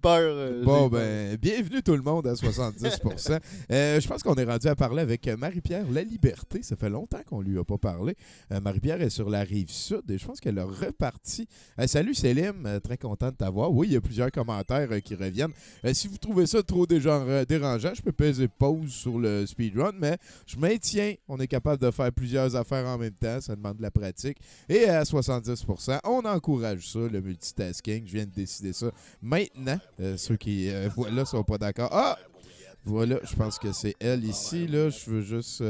peur. Bon, ben, bienvenue tout le monde à 70%. Je pense qu'on est rendu à parler avec Marie-Pierre Laliberté. Ça fait longtemps qu'on lui a pas parlé. Marie-Pierre est sur la rive sud et je pense qu'elle a reparti. Salut Célim, très content de t'avoir. Oui, il y a plusieurs commentaires qui reviennent. Si vous trouvez ça trop dérangeant, je peux peser pause sur le speedrun, mais je maintiens. On est capable de faire plusieurs affaires en même temps. Ça demande de la pratique. Et à 70%, on encourage ça, le multitasking. Je viens de décider ça maintenant. Ceux qui voilà sont pas d'accord. Ah! Voilà, je pense que c'est elle ici. Là. Je veux juste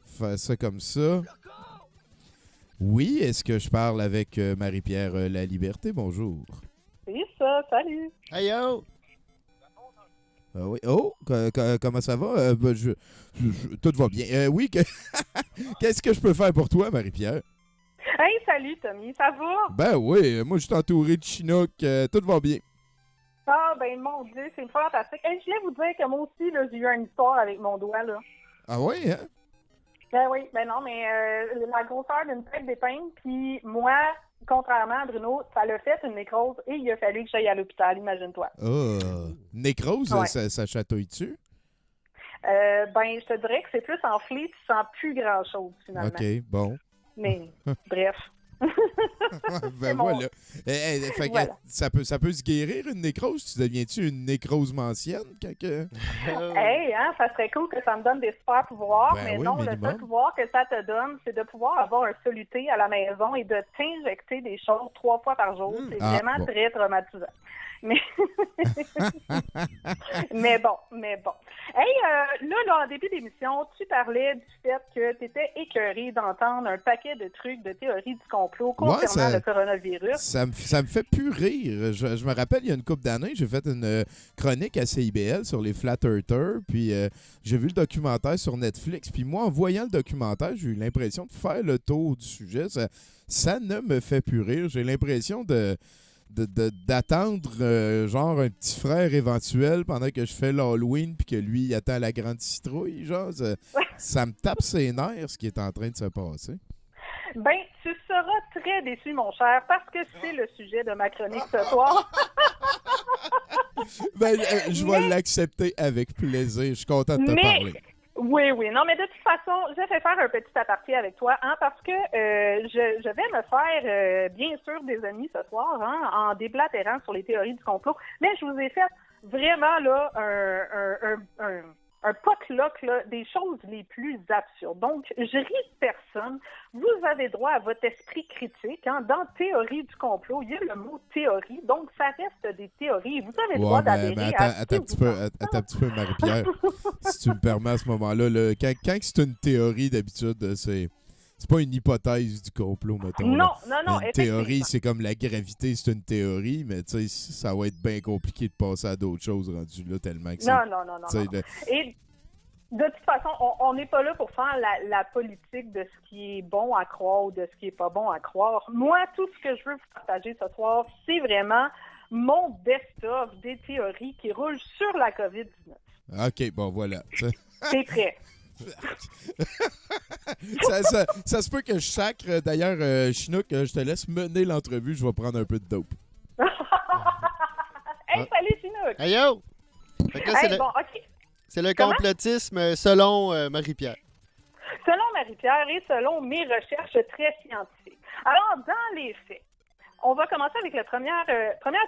faire ça comme ça. Oui, est-ce que je parle avec Marie-Pierre Laliberté? Bonjour. C'est ça, salut. Hey yo! Oui. Oh, comment ça va? Tout va bien. Oui, qu'est-ce que je peux faire pour toi, Marie-Pierre? Hey, salut Tommy, ça va? Ben oui, moi je suis entouré de Chinook. Tout va bien. Ah, ben mon Dieu, c'est fantastique. Hey, je viens vous dire que moi aussi, là, j'ai eu une histoire avec mon doigt, là. Ah oui, hein? Ben oui, ben non, mais la grosseur d'une tête d'épingle, puis moi, contrairement à Bruno, ça l'a fait une nécrose et il a fallu que j'aille à l'hôpital, imagine-toi. Nécrose, Ouais. ça chatouille-tu? Ben, je te dirais que c'est plus enflé, tu sens plus grand-chose, finalement. OK, bon. Mais, bref. Ben mon- voilà. Fait que Voilà. ça peut se guérir une nécrose? Tu deviens-tu une nécrose mancienne? Hey, hein, ça serait cool que ça me donne des super pouvoirs, Ben mais oui, non, le minimum. seul pouvoir que ça te donne, c'est de pouvoir avoir un soluté à la maison et de t'injecter des choses 3 fois par jour. C'est Ah, vraiment bon. très traumatisant. Mais mais bon. Hey, là, en début d'émission, tu parlais du fait que tu étais écœuré d'entendre un paquet de trucs de théories du complot concernant ça- le coronavirus. Ça me fait plus rire. Je me rappelle, il y a une couple d'années, j'ai fait une chronique à CIBL sur les Flat Earthers, puis j'ai vu le documentaire sur Netflix, puis moi, en voyant le documentaire, j'ai eu l'impression de faire le tour du sujet. Ça ne me fait plus rire. J'ai l'impression d'attendre genre un petit frère éventuel pendant que je fais l'Halloween puis que lui il attend la grande citrouille, genre ça me tape ses nerfs ce qui est en train de se passer. Ben, tu seras très déçu, mon cher, parce que c'est le sujet de ma chronique ce soir. Ben, je vais l'accepter avec plaisir. Je suis content de te parler. Oui. Non, mais de toute façon, je vais faire un petit aparté avec toi, hein, parce que je vais me faire, bien sûr, des amis ce soir, hein, en déblatérant sur les théories du complot. Mais je vous ai fait vraiment, là, un potluck, là, des choses les plus absurdes. Donc, je ris de personne. Vous avez droit à votre esprit critique. Hein. Dans théorie du complot, il y a le mot théorie. Donc, ça reste des théories. Vous avez le droit d'adhérer à attends un petit peu, Marie-Pierre. Si tu me permets à ce moment-là, quand c'est une théorie, d'habitude, c'est pas une hypothèse du complot, mettons. Non, Une théorie, c'est comme la gravité, c'est une théorie, mais tu sais, ça va être bien compliqué de passer à d'autres choses rendues là tellement que Non. Et de toute façon, on n'est pas là pour faire la politique de ce qui est bon à croire ou de ce qui est pas bon à croire. Moi, tout ce que je veux vous partager ce soir, c'est vraiment mon best-of des théories qui roulent sur la COVID-19. OK, bon, voilà. T'es prêt? ça se peut que je sacre. D'ailleurs, Chinook, je te laisse mener l'entrevue. Je vais prendre un peu de dope. Hey, salut, Chinook! Hey yo! Fait que là, Hey, bon, OK. c'est le Comment? complotisme selon Marie-Pierre. Selon Marie-Pierre et selon mes recherches très scientifiques. Alors, dans les faits, on va commencer avec la première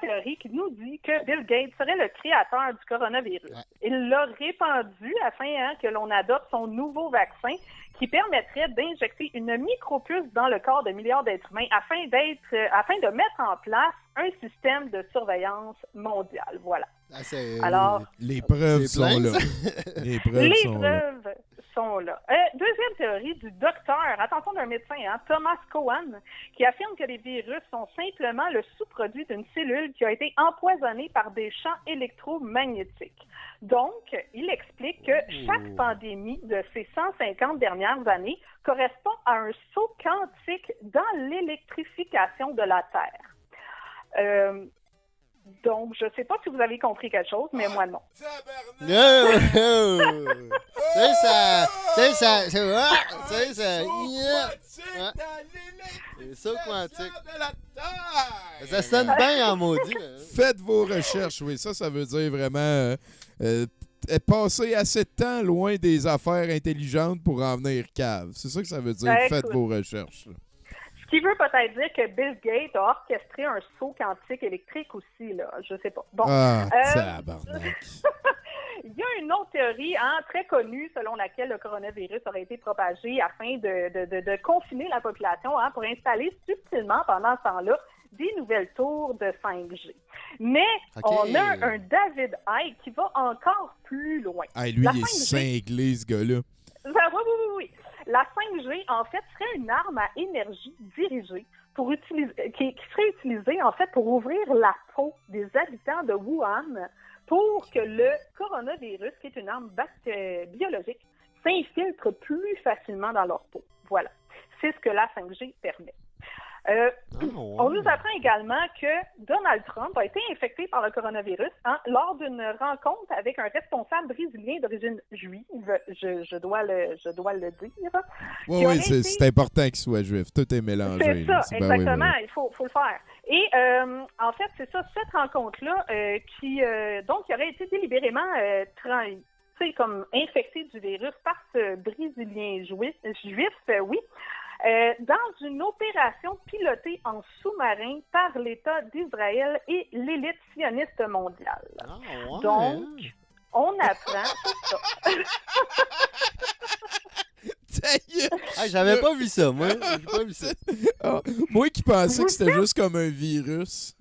théorie qui nous dit que Bill Gates serait le créateur du coronavirus. Ouais. Il l'a répandu afin que l'on adopte son nouveau vaccin qui permettrait d'injecter une micropuce dans le corps de milliards d'êtres humains afin de mettre en place un système de surveillance mondiale. Voilà. Ah, Alors, les preuves c'est plein, sont là. ça. Les preuves les sont là. preuves sont là. Deuxième théorie du docteur, attention d'un médecin, hein, Thomas Cohen, qui affirme que les virus sont simplement le sous-produit d'une cellule qui a été empoisonnée par des champs électromagnétiques. Donc, il explique que chaque pandémie de ces 150 dernières années correspond à un saut quantique dans l'électrification de la Terre. Donc, je sais pas si vous avez compris quelque chose, mais moi, non. C'est ça. C'est ça quantique. Ça sonne bien en maudit. Là. Faites vos recherches, oui. Ça veut dire vraiment passer assez de temps loin des affaires intelligentes pour en venir cave. C'est ça que ça veut dire. Faites Écoute, vos recherches. Là. ce qui veut peut-être dire que Bill Gates a orchestré un saut quantique électrique aussi, là. Je sais pas. Bon. Ah, tabarnak. Il y a une autre théorie très connue selon laquelle le coronavirus aurait été propagé afin de confiner la population pour installer subtilement pendant ce temps-là des nouvelles tours de 5G. Mais on a un David Icke qui va encore plus loin. Hey, lui, il est cinglé, ce gars-là. Oui. La 5G, en fait, serait une arme à énergie dirigée qui serait utilisée, en fait, pour ouvrir la peau des habitants de Wuhan pour que le coronavirus, qui est une arme biologique, s'infiltre plus facilement dans leur peau. Voilà. C'est ce que la 5G permet. On nous apprend également que Donald Trump a été infecté par le coronavirus lors d'une rencontre avec un responsable brésilien d'origine juive, je dois le dire. Oui, c'est important qu'il soit juif. Tout est mélangé. C'est ça, exactement. Oui. Il faut le faire. Et en fait, c'est ça, cette rencontre-là qui aurait été délibérément comme infectée du virus par ce Brésilien juif, oui. Dans une opération pilotée en sous-marin par l'État d'Israël et l'élite sioniste mondiale. Donc, on apprend ça. J'avais pas vu ça, moi. J'ai pas vu ça. Moi qui pensais que c'était juste comme un virus.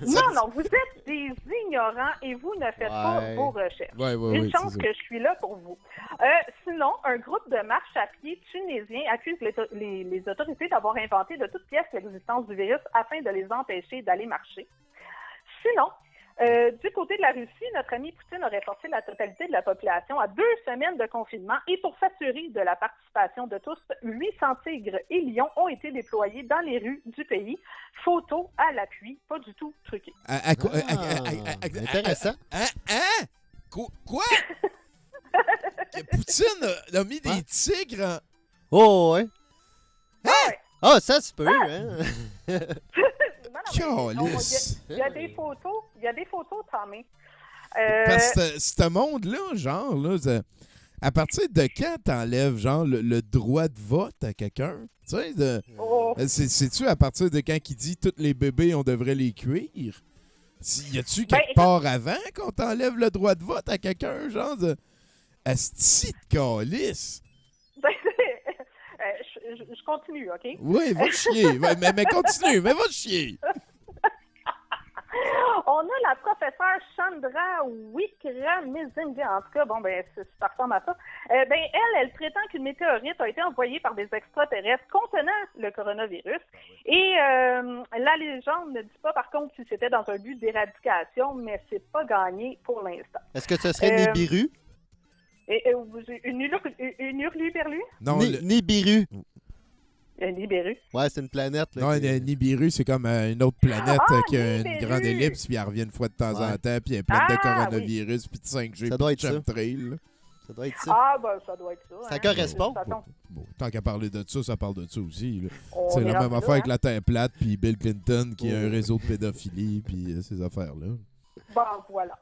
Non, vous êtes des ignorants et vous ne faites pas vos recherches. Une chance que je suis là pour vous. Sinon, un groupe de marche à pied tunisien accuse les autorités d'avoir inventé de toutes pièces l'existence du virus afin de les empêcher d'aller marcher. Sinon, du côté de la Russie, notre ami Poutine aurait forcé la totalité de la population à 2 semaines de confinement et pour s'assurer de la participation de tous, 800 tigres et lions ont été déployés dans les rues du pays. Photo à l'appui, pas du tout truqué. Intéressant. Quoi? Poutine a mis des tigres en... Oh, ouais. Ouais. Ah, ça se peut, hein? Il y a des photos, Tommy. Parce que ce monde-là, genre, là, à partir de quand t'enlèves, genre, le droit de vote à quelqu'un? Tu sais, c'est-tu à partir de quand il dit tous les bébés, on devrait les cuire? Y a-tu quelque part avant qu'on t'enlève le droit de vote à quelqu'un, genre de... Asti de calice! Je continue, OK? Oui, va chier. mais continue, mais va chier. On a la professeure Chandra Wickramesinga. En tout cas, ça ressemble à ça. Elle prétend qu'une météorite a été envoyée par des extraterrestres contenant le coronavirus. Et la légende ne dit pas, par contre, si c'était dans un but d'éradication, mais c'est pas gagné pour l'instant. Est-ce que ce serait Nibiru? Une hurluberlu? Non, Nibiru. Nibiru? Ouais, c'est une planète. Là, non, Nibiru, c'est comme une autre planète qui a une grande ellipse, puis elle revient une fois de temps en temps, puis elle est pleine de coronavirus, puis de 5G, ça doit puis de chemtrail. Ça doit être ça. Ça doit être ça. Ça correspond. Bon, tant qu'à parler de ça parle de ça aussi. C'est la même affaire avec la Terre plate, puis Bill Clinton qui a un réseau de pédophilie, puis ces affaires-là. Voilà.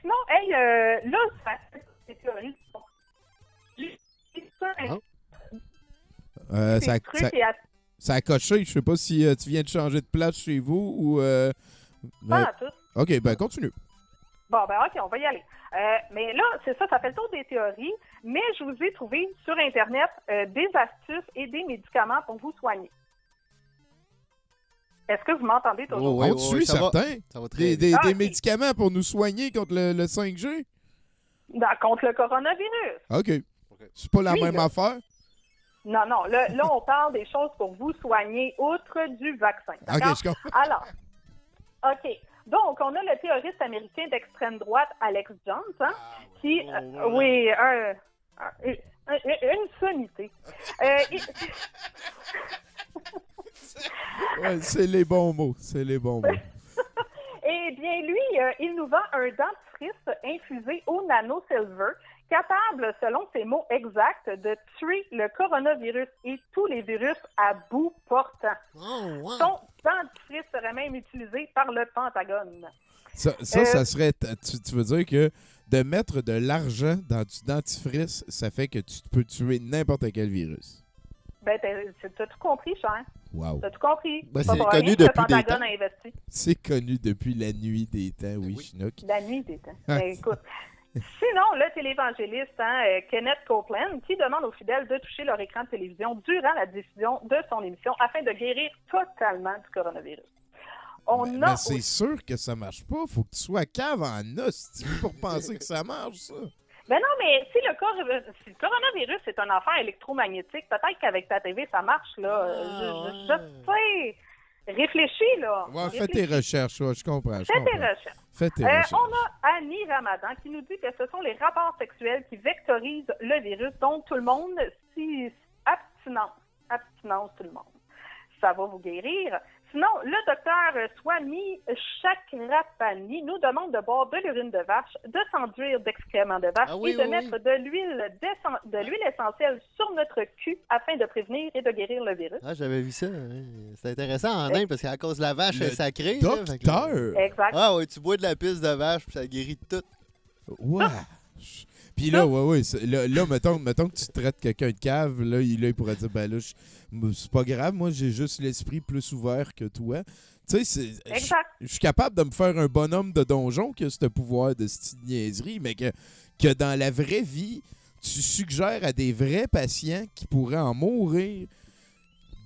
Sinon, là, c'est théorie. Ça a coché. Je sais pas si tu viens de changer de place chez vous ou... Pas à tout. OK, continue. OK, on va y aller. Mais là, c'est ça fait le tour des théories, mais je vous ai trouvé sur Internet des astuces et des médicaments pour vous soigner. Est-ce que vous m'entendez toujours? On te suit, certain. Ça va très des médicaments pour nous soigner contre le 5G? Contre le coronavirus. OK. C'est pas la même affaire? Non. Là, on parle des choses pour vous soigner outre du vaccin. D'accord? OK, je comprends. Alors, OK. Donc, on a le théoriste américain d'extrême droite, Alex Jones, qui... oui, une sommité. Ouais, c'est les bons mots. C'est les bons mots. Eh bien, lui, il nous vend un dentifrice infusé au nanosilver, capable, selon ses mots exacts, de tuer le coronavirus et tous les virus à bout portant. Oh, ouais. Son dentifrice serait même utilisé par le Pentagone. Ça serait... Tu veux dire que de mettre de l'argent dans du dentifrice, ça fait que tu peux tuer n'importe quel virus. Ben, t'as tout compris, cher. Wow. T'as tout compris. Ben, Pas c'est pour connu rien que le depuis des Pentagone temps. a investi. C'est connu depuis la nuit des temps, oui, Oui. Chinook. La nuit des temps. Ah. Ben, écoute. Sinon, le télévangéliste Kenneth Copeland, qui demande aux fidèles de toucher leur écran de télévision durant la diffusion de son émission afin de guérir totalement du coronavirus. Mais c'est sûr que ça marche pas. Faut que tu sois cave en os pour penser que ça marche, ça. Ben non, mais si le coronavirus est une affaire électromagnétique, peut-être qu'avec ta TV, ça marche, là. Je sais. Réfléchis, là. Ouais, fais tes recherches, ouais, je comprends. Fais tes recherches. Fais tes recherches. On a Annie Ramadan qui nous dit que ce sont les rapports sexuels qui vectorisent le virus, donc tout le monde, si abstinence tout le monde. Ça va vous guérir. Sinon, le docteur Swami Chakrapani nous demande de boire de l'urine de vache, de s'enduire d'excréments de vache et de mettre de l'huile essentielle sur notre cul afin de prévenir et de guérir le virus. Ah, j'avais vu ça. Hein. C'est intéressant en Inde parce qu'à cause de la vache, elle est sacrée. Docteur! Exact. Ah ouais, tu bois de la pisse de vache puis ça guérit tout. Ouais. Puis là, là, mettons que tu traites quelqu'un de cave, là, il pourrait dire, ben là, c'est pas grave, moi, j'ai juste l'esprit plus ouvert que toi. Tu sais, je suis capable de me faire un bonhomme de donjon qui a ce pouvoir de cette niaiserie, mais que dans la vraie vie, tu suggères à des vrais patients qui pourraient en mourir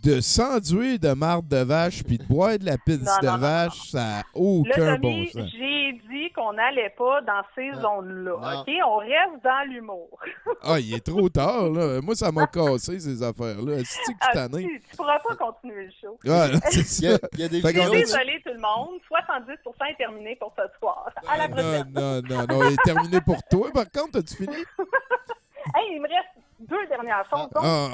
de s'enduire de marde de vache puis de boire de la pisse de vache, ça n'a aucun bon sens. J'ai dit qu'on n'allait pas dans ces zones-là, OK? On reste dans l'humour. Ah, il est trop tard, là. Moi, ça m'a cassé, ces affaires-là. C'est-tu que je t'en ai? Tu pourras pas continuer le show. Ah, c'est ça. Il y a des Je vidéos. suis désolée, tout le monde. 70% est terminé pour ce soir. À la prochaine. Non, il est terminé pour toi. Par contre, as-tu fini? Hey, il me reste 2 dernières choses.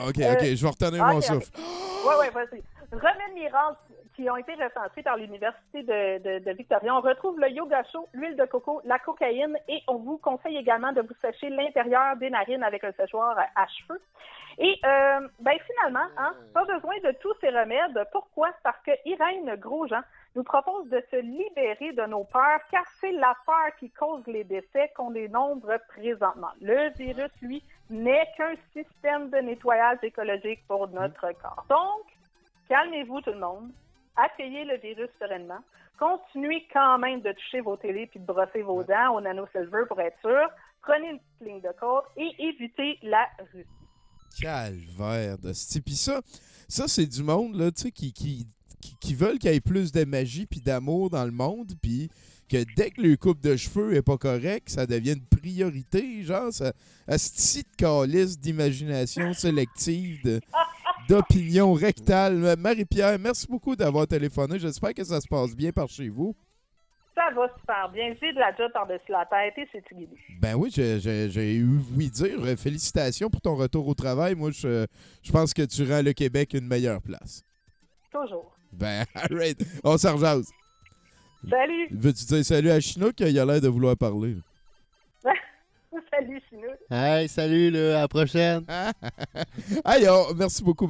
OK, je vais retenir mon souffle. Oui, vas-y. Remèdes miracles qui ont été recensés par l'Université de Victoria. On retrouve le yoga chaud, l'huile de coco, la cocaïne et on vous conseille également de vous sécher l'intérieur des narines avec un séchoir à cheveux. Et finalement, pas besoin de tous ces remèdes. Pourquoi? Parce que Irène Grosjean nous propose de se libérer de nos peurs, car c'est la peur qui cause les décès qu'on dénombre présentement. Le virus, lui, n'est qu'un système de nettoyage écologique pour notre corps. Donc, calmez-vous tout le monde, accueillez le virus sereinement, continuez quand même de toucher vos télés puis de brosser vos dents au nanosilver pour être sûr, prenez une petite ligne de côte et évitez la Russie. Calvaire de ce type. Puis ça c'est du monde là, tu sais, qui veulent qu'il y ait plus de magie puis d'amour dans le monde, puis que dès que le coupe de cheveux est pas correct, ça devient une priorité, genre, ça, à ce type de calice d'imagination sélective, d'opinion rectale. Marie-Pierre, merci beaucoup d'avoir téléphoné. J'espère que ça se passe bien par chez vous. Ça va super bien. J'ai de la job par-dessus la tête et c'est tout. Ben oui, j'ai eu oui dire. Félicitations pour ton retour au travail. Moi, je pense que tu rends le Québec une meilleure place. Toujours. Ben, arrête. On s'en rejase. Salut! Veux-tu dire salut à Chinook? Il a l'air de vouloir parler. Salut, Chinook. Hey, salut, là, à la prochaine. Hey, merci beaucoup.